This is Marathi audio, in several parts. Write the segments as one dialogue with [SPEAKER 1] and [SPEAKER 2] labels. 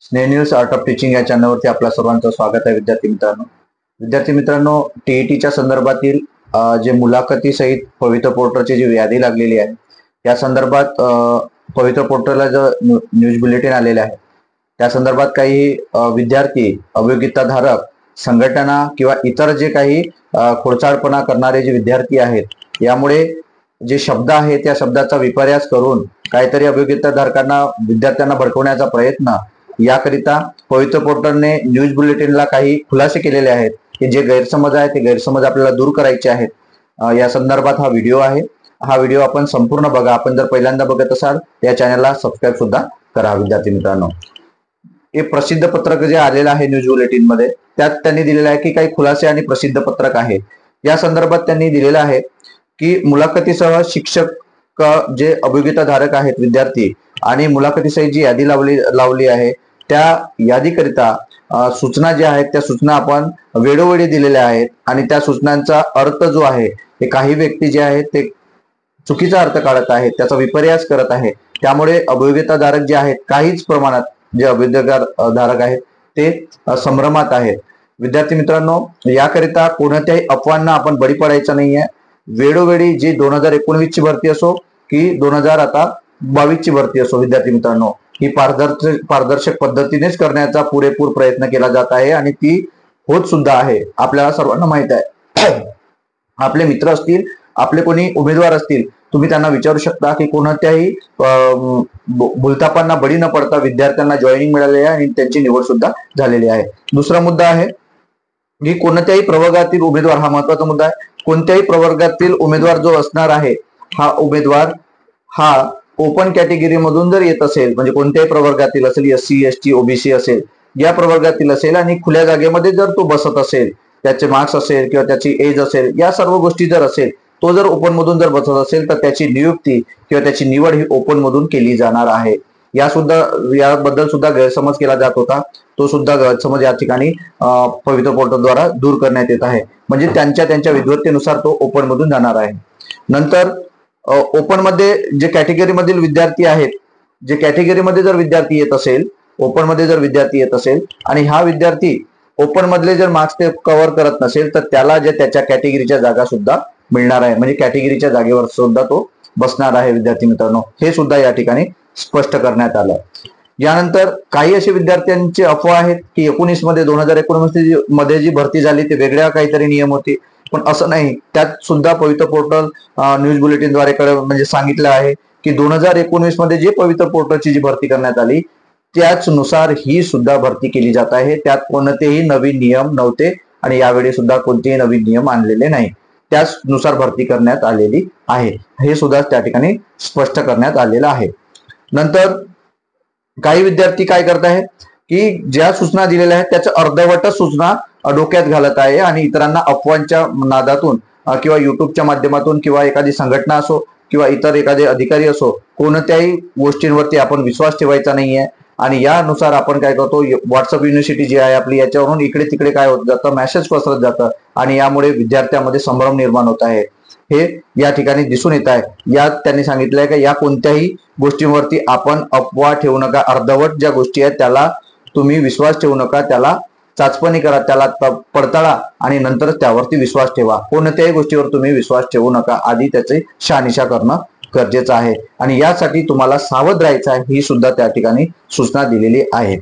[SPEAKER 1] स्नेह न्यूज आर्ट ऑफ टीचिंग या चॅनलवरती आपल्या सर्वांचं स्वागत आहे. विद्यार्थी मित्रांनो, टीईटीच्या संदर्भातील जे मुलाखती सहित पवित्र पोर्टलची जी यादी लागलेली आहे या संदर्भात पवित्र पोर्टलला जो न्यूज बुलेटिन आलेले आहे त्या संदर्भात काही विद्यार्थी, अभियोगिताधारक, संघटना किंवा इतर जे काही खोडसाळपणा करणारे जे विद्यार्थी आहेत यामुळे जे शब्द आहेत त्या शब्दाचा विपर्यास करून काहीतरी अभियोगिताधारकांना, विद्यार्थ्यांना भडकवण्याचा प्रयत्न याकरिता पवित्र पोर्टलने न्यूज बुलेटिनला काही खुलासे केलेले आहेत की जे गैरसमज आहे ते गैरसमज आपल्याला दूर करायचे आहेत. या संदर्भात हा व्हिडिओ आहे. हा व्हिडिओ आपण संपूर्ण बघा. आपण जर पहिल्यांदा बघत असाल या चॅनलला सबस्क्राईब सुद्धा करा. विद्यार्थी मित्रांनो, हे प्रसिद्ध पत्रक जे आलेलं आहे न्यूज बुलेटिन मध्ये त्यात त्यांनी दिलेलं आहे की काही खुलासे आणि प्रसिद्ध पत्रक आहे. या संदर्भात त्यांनी दिलेलं आहे की मुलाखतीसह शिक्षक जे अभियोगिताधारक आहेत विद्यार्थी आणि मुलाखतीसहित जी यादी लावली आहे त्या यादीकरिता सूचना ज्या आहेत त्या सूचना आपण वेळोवेळी दिलेल्या आहेत आणि त्या सूचनांचा अर्थ जो आहे ते काही व्यक्ती जे आहेत ते चुकीचा अर्थ काढत आहेत, त्याचा विपर्यास करत आहे. त्यामुळे अभियोगिताधारक जे आहेत काहीच प्रमाणात जे अभियोगिताधारक आहेत ते संभ्रमात आहेत. विद्यार्थी मित्रांनो, याकरिता कोणत्याही अफवांना आपण बळी पडायचं नाहीये. वेळोवेळी जी 2019 ची भरती असो की 2022 ची भरती असो, विद्यार्थी मित्रांनो, ही पारदर्शक पद्धतीनेच करण्याचा पुरेपूर प्रयत्न केला जात आहे आणि ती होत सुद्धा आहे. आपल्याला सर्वांना माहित आहे. आपले मित्र असतील, आपले कोणी उमेदवार असतील, तुम्ही त्यांना विचारू शकता की कोणत्याही भूलथापांना बळी न पडता विद्यार्थ्यांना जॉईनिंग मिळालेली आहे आणि त्यांची निवड सुद्धा झालेली आहे. दुसरा मुद्दा आहे की कोणत्याही प्रवर्गातील उमेदवार, हा महत्वाचा मुद्दा आहे, कोणत्याही प्रवर्गातील उमेदवार जो असणार आहे हा उमेदवार हा ओपन कॅटेगरी मधून जर येत असेल, म्हणजे कोणत्याही प्रवर्गातील असेल, SC ST OBC असेल, या प्रवर्गातील असेल आणि खुल्या जागेमध्ये जर तो बसत असेल, त्याचे मार्क्स असेल किंवा त्याची एज असेल, या सर्व गोष्टी जर असेल, तो जर ओपन मधून जर बसत असेल तर त्याची नियुक्ती किंवा त्याची निवड ही ओपन मधून केली जाणार आहे. याबद्दल सुद्धा गैरसमज केला जात होता. तो सुद्धा गैरसमज या ठिकाणी पवित्र पोर्टलद्वारा दूर करण्यात येत आहे. म्हणजे त्यांच्या विद्वत्तेनुसार तो ओपन मधून जाणार आहे. नंतर ओपन मध्ये जे कॅटेगरी मधील विद्यार्थी आहेत, जे कॅटेगरीमध्ये जर विद्यार्थी येत असेल, ओपन मध्ये जर विद्यार्थी येत असेल आणि हा विद्यार्थी ओपन मधले जर मार्क्स ते कव्हर करत नसेल तर त्याला जे त्याच्या कॅटेगरीच्या जागा सुद्धा मिळणार आहे, म्हणजे कॅटेगरीच्या जागेवर सुद्धा तो बसणार आहे. विद्यार्थी मित्रांनो, हे सुद्धा या ठिकाणी स्पष्ट करण्यात आलं. यानंतर काही असे विद्यार्थ्यांची अफवा आहेत की 2019 मध्ये जी भरती झाली ते वेगळ्या काहीतरी नियम होते, पण असं नाही. त्यात सुद्धा पवित्र पोर्टल न्यूज बुलेटिनद्वारे म्हणजे सांगितलं आहे की 2019 मध्ये जे पवित्र पोर्टलची जी भरती करण्यात आली त्याच नुसार ही सुद्धा भरती केली जात आहे. त्यात कोणतेही नवीन नियम नव्हते आणि यावेळी सुद्धा कोणतेही नवीन नियम आणलेले नाही. त्याचनुसार भरती करण्यात आलेली आहे, हे सुद्धा त्या ठिकाणी स्पष्ट करण्यात आलेलं आहे. नंतर काही विद्यार्थी काय करत आहेत की ज्या सूचना दिलेल्या आहेत त्याच्या अर्धवट सूचना डोक्यात घालत आहे आणि इतरांना अफवांच्या नादातून किंवा युट्यूबच्या माध्यमातून किंवा एखादी संघटना असो किंवा इतर एखादे अधिकारी असो, कोणत्याही गोष्टींवरती आपण विश्वास ठेवायचा नाहीये. आणि यानुसार आपण काय करतो, व्हॉट्सअप युनिव्हर्सिटी जी आहे आपली, याच्यावरून इकडे तिकडे काय होत जातं, मेसेज पसरत जातं आणि यामुळे विद्यार्थ्यांमध्ये संभ्रम निर्माण होत आहे. हे या ठिकाणी दिसून येत आहे. यात त्यांनी सांगितलंय की या कोणत्याही गोष्टींवरती आपण अफवा ठेवू नका. अर्धवट ज्या गोष्टी आहेत त्याला तुम्ही विश्वास ठेवू नका, त्याला चाचपणी करा, त्याला पडताळा आणि नंतरच त्यावरती विश्वास ठेवा. कोणत्याही गोष्टीवर तुम्ही विश्वास ठेवू नका, आधी त्याची शहानिशा करणं गरजेचं आहे आणि यासाठी तुम्हाला सावध राहायचं आहे, ही सुद्धा त्या ठिकाणी सूचना दिलेली आहे.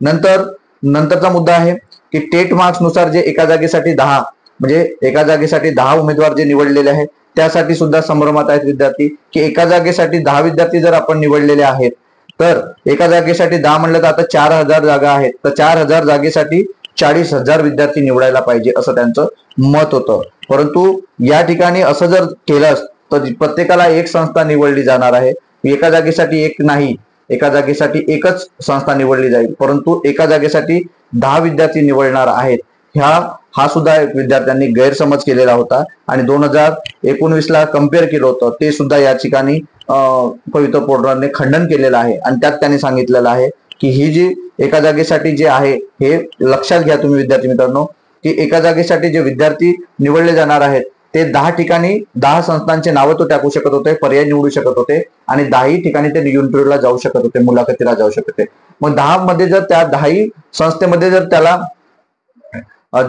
[SPEAKER 1] नंतरचा मुद्दा आहे की टेट मार्क्स नुसार जे एका जागेसाठी 10, म्हणजे एका जागेसाठी 10 उमेदवार जे निवडलेले आहेत त्यासाठी सुद्धा संभ्रमात आहेत विद्यार्थी की एका जागेसाठी 10 विद्यार्थी जर आपण निवडलेले आहेत तर एका जागेसाठी 10 म्हणलं तर आता 4000 जागा आहेत, तर 4000 जागेसाठी 40,000 विद्यार्थी निवडायला पाहिजे असं त्यांचं मत होतं. परंतु या ठिकाणी असं जर केलं तर प्रत्येकाला एक संस्था निवडली जाणार आहे. एका जागेसाठी एक नाही, एका जागेसाठी एकच संस्था निवडली जाईल, परंतु एका जागेसाठी 10 विद्यार्थी निवडणार आहेत. हा सुद्धा विद्यार्थ्यांनी गैरसमज केलेला होता आणि 2019 कम्पेअर केलं होतं ते सुद्धा या ठिकाणी पवित्र पोर्टलने खंडन केलेलं आहे. आणि त्यात त्यांनी सांगितलेलं आहे की ही जी एका जागेसाठी जे आहे हे लक्षात घ्या तुम्ही विद्यार्थी मित्रांनो, की एका जागेसाठी जे विद्यार्थी निवडले जाणार आहेत ते 10 ठिकाणी 10 संस्थांचे नावं तो टाकू शकत होते, पर्याय निवडू शकत होते आणि 10ही ठिकाणी ते इंटरव्ह्यूला जाऊ शकत होते, मुलाखतीला जाऊ शकत होते. मग 10 मध्ये जर त्या 10ही संस्थेमध्ये जर त्याला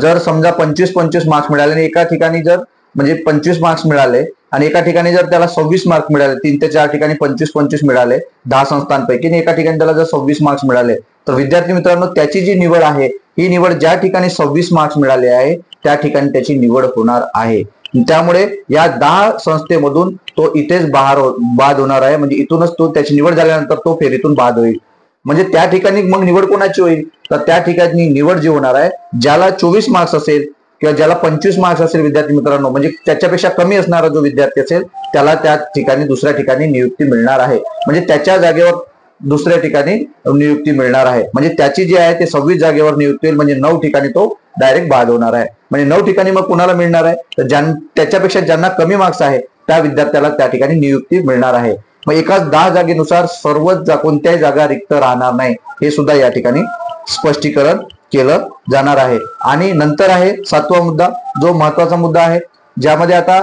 [SPEAKER 1] जर समजा 25-25 मार्क्स मिळाले आणि एका ठिकाणी जर म्हणजे 25 मार्क्स मिळाले आणि एका ठिकाणी जर त्याला 26 मार्क्स मिळाले, 3 ते 4 ठिकाणी 25-25 मिळाले 10 संस्थांपैकी आणि एका ठिकाणी त्याला जर 26 मार्क्स मिळाले, तर विद्यार्थी मित्रांनो त्याची जी निवड आहे ही निवड ज्या ठिकाणी 26 मार्क्स मिळाले आहे त्या ठिकाणी त्याची निवड होणार आहे. त्यामुळे या 10 संस्थेमधून तो इथेच बाद होणार आहे. म्हणजे इथूनच तो त्याची निवड झाल्यानंतर तो फेरीतून बाद होईल. म्हणजे त्या ठिकाणी मग निवड कोणाची होईल, तर त्या ठिकाणी निवड जी होणार आहे ज्याला 24 मार्क्स असेल किंवा ज्याला 25 मार्क्स असेल विद्यार्थी मित्रांनो, म्हणजे त्याच्यापेक्षा कमी असणारा जो विद्यार्थी असेल त्याला त्या ठिकाणी दुसऱ्या ठिकाणी नियुक्ती मिळणार आहे. म्हणजे त्याच्या जागेवर दुसऱ्या ठिकाणी नियुक्ती मिळणार आहे. म्हणजे त्याची जी आहे ते 26 जागेवर नियुक्ती होईल. म्हणजे 9 ठिकाणी तो डायरेक्ट बाद होणार आहे. म्हणजे 9 ठिकाणी मग कुणाला मिळणार आहे, तर त्याच्यापेक्षा ज्यांना कमी मार्क्स आहे त्या विद्यार्थ्याला त्या ठिकाणी नियुक्ती मिळणार आहे. मग एकाच 10 जागेनुसार सर्वच कोणत्याही जागा रिक्त राहणार नाही, हे सुद्धा या ठिकाणी स्पष्टीकरण केलं जाणार आहे. आणि नंतर आहे 7वा मुद्दा, जो महत्वाचा मुद्दा आहे, ज्यामध्ये आता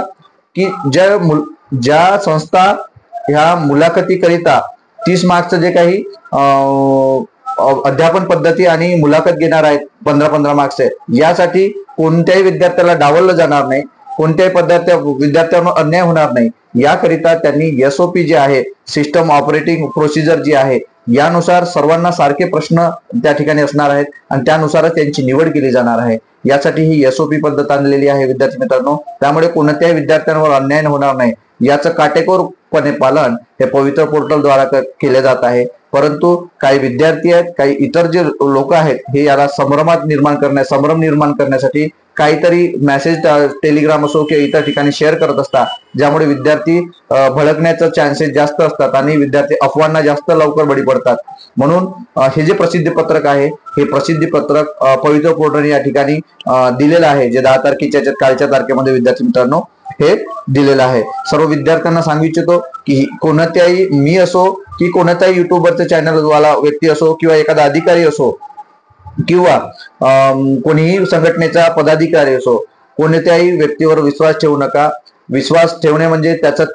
[SPEAKER 1] की ज्या संस्था ह्या मुलाखतीकरिता 30 मार्क्सचं जे काही अध्यापन पद्धती आणि मुलाखत घेणार आहेत 15-15 मार्क्सचे, यासाठी कोणत्याही विद्यार्थ्याला डावललं जाणार नाही, कोणत्याही विद्यार्थ्यांवर अन्याय होणार नाही, याकरिता त्यांनी SOP जे आहे, सिस्टम ऑपरेटिंग प्रोसिजर जी आहे, यानुसार सर्वांना सारखे प्रश्न त्या ठिकाणी असणार आहेत आणि त्यानुसारच त्यांची निवड केली जाणार आहे. यासाठी ही SOP पद्धत आणलेली आहे विद्यार्थी मित्रांनो. त्यामुळे कोणत्याही विद्यार्थ्यांवर अन्याय होणार नाही याचं काटेकोरपणे पालन हे पवित्र पोर्टल द्वारा केले जात आहे. परंतु काही विद्यार्थी आहेत, काही इतर जे लोक आहेत, हे याला संभ्रम निर्माण करण्यासाठी काहीतरी मेसेज टेलिग्राम असो किंवा इतर ठिकाणी शेअर करत असतात, ज्यामुळे विद्यार्थी भडकण्याचे चान्सेस जास्त असतात आणि विद्यार्थी अफवांना जास्त लवकर बळी पडतात. म्हणून हे जे प्रसिद्धी पत्रक आहे, हे प्रसिद्धी पत्रक पवित्र पोर्टलने या ठिकाणी दिलेलं आहे, जे 10 तारखेच्या कालच्या तारखेमध्ये विद्यार्थी मित्रांनो हे दिलेलं आहे. सर्व विद्यार्थ्यांना सांगू इच्छितो की कोणत्याही मी असो की कोणत्याही युट्यूबवरचे चॅनल वाला व्यक्ती असो किंवा एखादा अधिकारी असो किंवा कोणीही संघटनेचा पदाधिकारी असो, कोणत्याही व्यक्तीवर विश्वास ठेवू नका. विश्वास ठेवणे म्हणजे त्याचा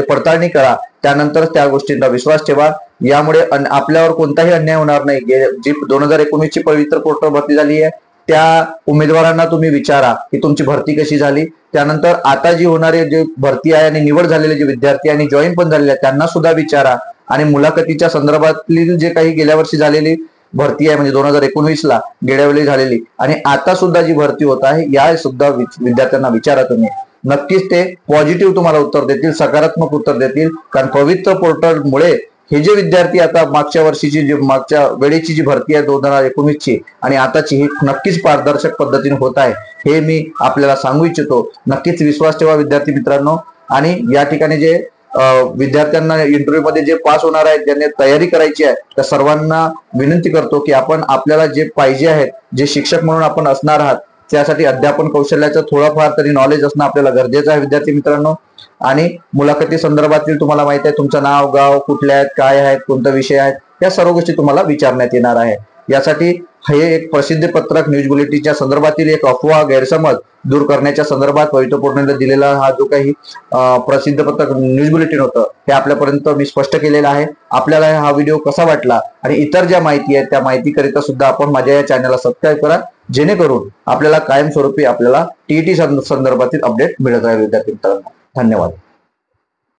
[SPEAKER 1] पडताळणी करा, त्यानंतर त्या गोष्टींना विश्वास ठेवा. यामुळे आपल्यावर कोणताही अन्याय होणार नाही. जी 2019 ची पवित्र पोर्टल भरती झाली आहे त्या उमेदवारांना तुम्ही विचारा की तुमची भरती कशी झाली. त्यानंतर आता जी होणारी जी भरती आहे आणि निवड झालेले जे विद्यार्थी आणि जॉईन पण झालेले त्यांना सुद्धा विचारा. आणि मुलाखतीच्या संदर्भातली जे काही गेल्या वर्षी झालेली भरती आहे, म्हणजे 2019ला गेल्या वेळी झालेली आणि आता सुद्धा जी भरती होत आहे, या सुद्धा विद्यार्थ्यांना विचारा तुम्ही. नक्कीच ते पॉझिटिव्ह तुम्हाला उत्तर देतील, सकारात्मक उत्तर देतील. कारण पवित्र पोर्टलमुळे हे जे विद्यार्थी आता मागच्या वेळेची जी भरती आहे 2019 ची आणि आताची, ही नक्कीच पारदर्शक पद्धतीने होत आहे, हे मी आपल्याला सांगू इच्छितो. नक्कीच विश्वास ठेवा विद्यार्थी मित्रांनो. आणि या ठिकाणी जे विद्यार्थ्यांना इंटरव्ह्यू मध्ये जे पास होणार आहेत, ज्यांनी तयारी करायची आहे, त्या सर्वांना विनंती करतो की आपल्याला जे पाहिजे आहे, जे शिक्षक म्हणून आपण असणार आहात, त्यासाठी अध्यापन कौशल्याचं थोडंफार तरी नॉलेज असणं आपल्याला गरजेचं आहे विद्यार्थी मित्रांनो. आणि मुलाखती संदर्भातील तुम्हाला माहिती आहे, तुमचं नाव, गाव, कुठले आहेत, काय आहेत, कोणता विषय आहेत, या सर्व गोष्टी तुम्हाला विचारण्यात येणार आहे. यासाठी हे एक प्रसिद्धी पत्रक न्यूज बुलेटिनच्या संदर्भातील एक अफवा गैरसमज दूर करण्याच्या संदर्भात पवित्र पोर्टलने दिलेला हा जो काही प्रसिद्ध पत्रक न्यूज बुलेटिन होतं, हे आपल्यापर्यंत मी स्पष्ट केलेलं आहे. आपल्याला हा व्हिडिओ कसा वाटला आणि इतर ज्या माहिती आहेत त्या माहितीकरिता सुद्धा आपण माझ्या या चॅनलला सबस्क्राईब करा, जेणेकरून आपल्याला कायमस्वरूपी आपल्याला TET संदर्भातील अपडेट मिळत राहील विद्यार्थी मित्रांनो. धन्यवाद.